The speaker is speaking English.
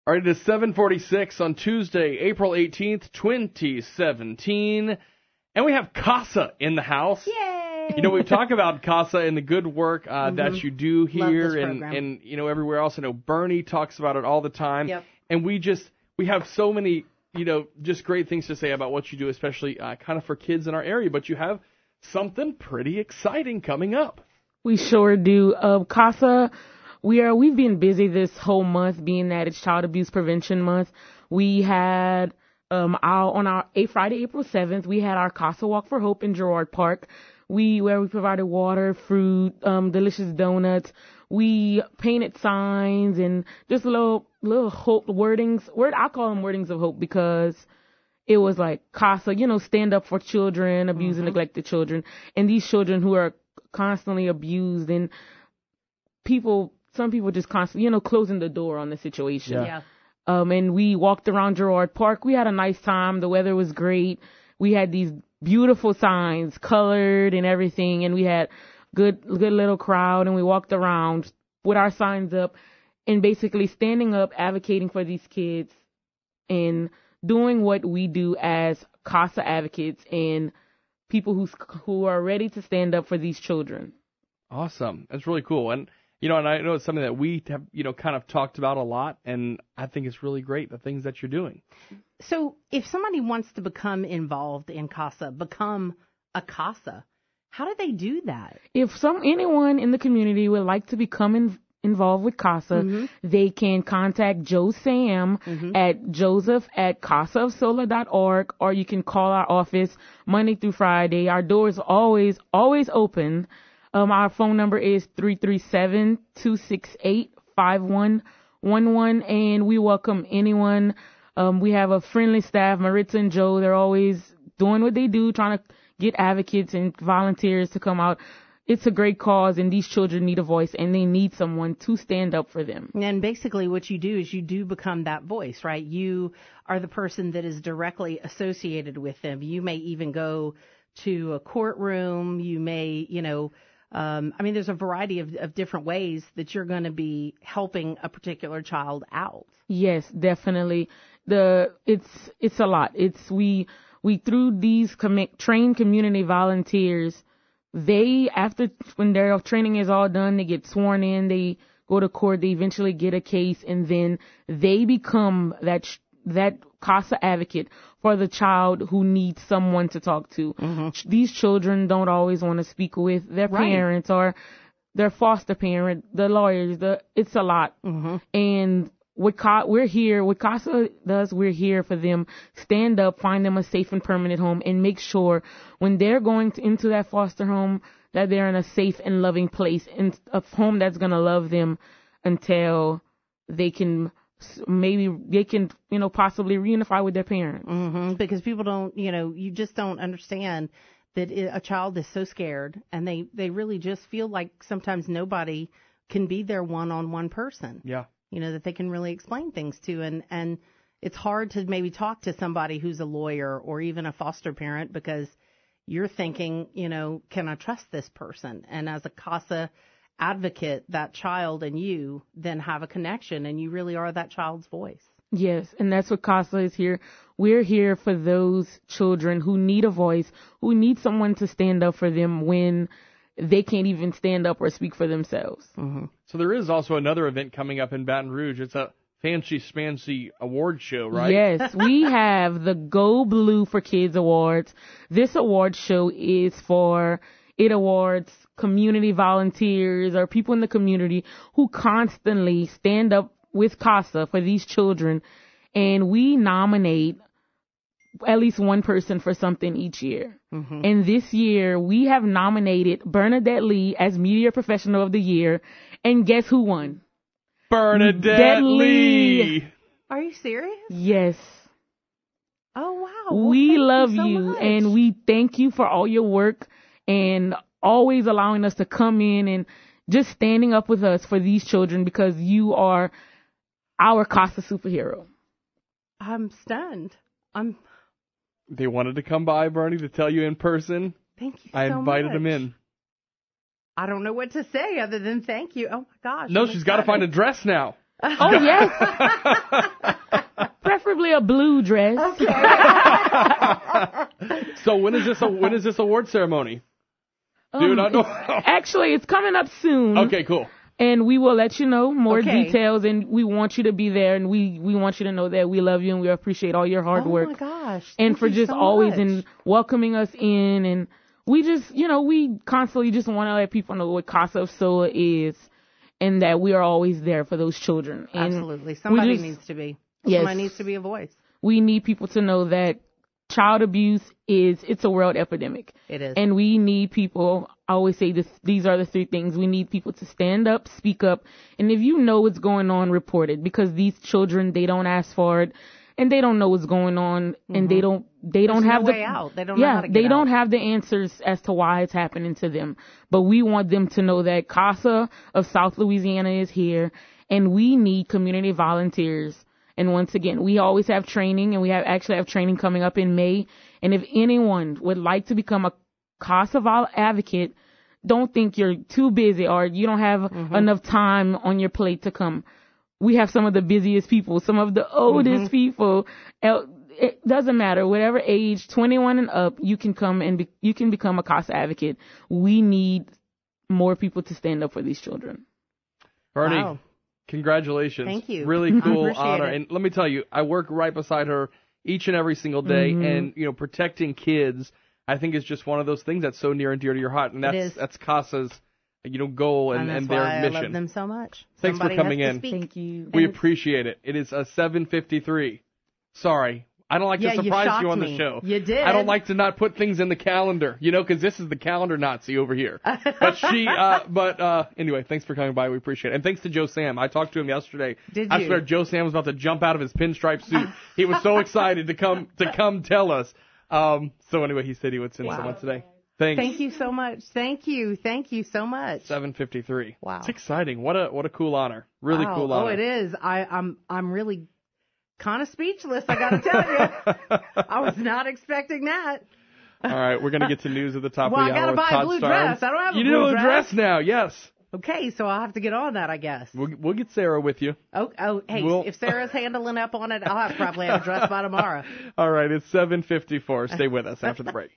All right, it is 7:46 on Tuesday, April 18th, 2017. And we have CASA in the house. Yay! You know, we talk about CASA and the good work that you do here and you know, everywhere else. I know Bernie talks about it all the time. Yep. And we have so many, you know, just great things to say about what you do, especially kind of for kids in our area. But you have something pretty exciting coming up. We sure do. CASA, we've been busy this whole month, being that it's Child Abuse Prevention Month. We had on our Friday, April 7th, we had our CASA Walk for Hope in Girard Park. Where we provided water, fruit, delicious donuts. We painted signs and just little hope wordings. I call them wordings of hope because it was like CASA, you know, stand up for children, abused and neglected children, and these children who are constantly abused, and some people just constantly, you know, closing the door on the situation. Yeah. And we walked around Girard Park. We had a nice time. The weather was great. We had these beautiful signs, colored and everything, and we had good little crowd, and we walked around with our signs up and basically standing up, advocating for these kids and doing what we do as CASA advocates and people who are ready to stand up for these children. Awesome. That's really cool. And, you know, and I know it's something that we have, you know, kind of talked about a lot, and I think it's really great, the things that you're doing. So if somebody wants to become involved in CASA, become a CASA, how do they do that? If anyone in the community would like to become involved with CASA, they can contact Joe Sam at joseph@casaofsola.org, or you can call our office Monday through Friday. Our door is always open. Our phone number is 337-268-5111, and we welcome anyone. We have a friendly staff, Maritza and Joe. They're always doing what they do, trying to get advocates and volunteers to come out. It's a great cause, and these children need a voice, and they need someone to stand up for them. And basically what you do is you do become that voice, right? You are the person that is directly associated with them. You may even go to a courtroom. You may, you know, there's a variety of different ways that you're going to be helping a particular child out. Yes, definitely. It's a lot. We through these trained community volunteers, when their training is all done, they get sworn in, they go to court, they eventually get a case, and then they become that CASA advocate for the child who needs someone to talk to. These children don't always want to speak with their parents or their foster parent, the lawyers. It's a lot. And what CASA does, we're here for them. Stand up, find them a safe and permanent home, and make sure when they're going into that foster home that they're in a safe and loving place, and a home that's going to love them until they can possibly reunify with their parents. Because people don't, you just don't understand that a child is so scared, and they really just feel like sometimes nobody can be their one-on-one person. Yeah. That they can really explain things to. And it's hard to maybe talk to somebody who's a lawyer or even a foster parent because you're thinking, can I trust this person? And as a CASA advocate, that child and you then have a connection, and you really are that child's voice. Yes, and that's what CASA is here. We're here for those children who need a voice, who need someone to stand up for them when they can't even stand up or speak for themselves. So there is also another event coming up in Baton Rouge. It's a fancy award show, right? Yes, we have the Go Blue for Kids Awards. This award show it awards community volunteers or people in the community who constantly stand up with CASA for these children. And we nominate at least one person for something each year. And this year, we have nominated Bernadette Lee as Media Professional of the Year. And guess who won? Bernadette Lee. Are you serious? Yes. Oh, wow. Well, we love you, so you, much. and we thank you for all your work and always allowing us to come in and just standing up with us for these children, because you are our CASA superhero. I'm stunned. They wanted to come by, Bernie, to tell you in person. Thank you I invited them in. I don't know what to say other than thank you. Oh, my gosh. No, she's got to find a dress now. Oh, yes. a blue dress. Okay. So when is this award ceremony? Do you not know? Actually, it's coming up soon. Okay, cool. And we will let you know more Okay. details, and we want you to be there, and we want you to know that we love you and we appreciate all your hard work. Oh, my gosh. And Thank for you just so always much. in welcoming us in. And we just, we constantly just want to let people know what CASA of SOLA is and that we are always there for those children. And Absolutely. Somebody just- needs to be. Yes. Somebody needs to be a voice. we need people to know that child abuse it's a world epidemic. It is. And we need people, I always say these are the three things. We need people to stand up, speak up, and if you know what's going on, report it, because these children, they don't ask for it, and they don't know what's going on, and they don't There's have no the way out. They don't know how to get they don't out. have the answers as to why it's happening to them. But we want them to know that CASA of South Louisiana is here, and we need community volunteers. And once again, we always have training, and we actually have training coming up in May. And if anyone would like to become a CASA advocate, don't think you're too busy or you don't have enough time on your plate to come. We have some of the busiest people, some of the oldest people. It doesn't matter, whatever age, 21 and up, you can come and you can become a CASA advocate. We need more people to stand up for these children. Bernie, Wow. congratulations. Thank you. Really I cool appreciate honor. it. And let me tell you, I work right beside her each and every single day, and protecting kids, I think, is just one of those things that's so near and dear to your heart, and is. that's CASA's goal and that's their why mission. I love them so much. Thanks for Somebody coming has to in. speak. Thank you. We appreciate it. It is 7:53. Sorry. I don't like Yeah, to you surprise shocked you on the me. show. You did. I don't like to not put things in the calendar, because this is the calendar Nazi over here. But anyway, thanks for coming by. We appreciate it. And thanks to Joe Sam. I talked to him yesterday. Did I you? swear Joe Sam was about to jump out of his pinstripe suit. He was so excited to come tell us. So anyway, he said he would send someone today. Thanks. Thank you so much. Thank you so much. 7:53. Wow. It's exciting. What a cool honor. Really Wow. cool honor. Oh, it is. I'm really kind of speechless, I got to tell you. I was not expecting that. All right, we're going to get to news at the top Well, of the I hour. gotta buy a Todd blue Starnes. dress. I don't have a you blue know a dress. dress now, yes. Okay, so I'll have to get on that, I guess. We'll get Sarah with you. Oh, hey, if Sarah's handling up on it, I'll probably have a dress by tomorrow. All right, it's 7:54. Stay with us after the break.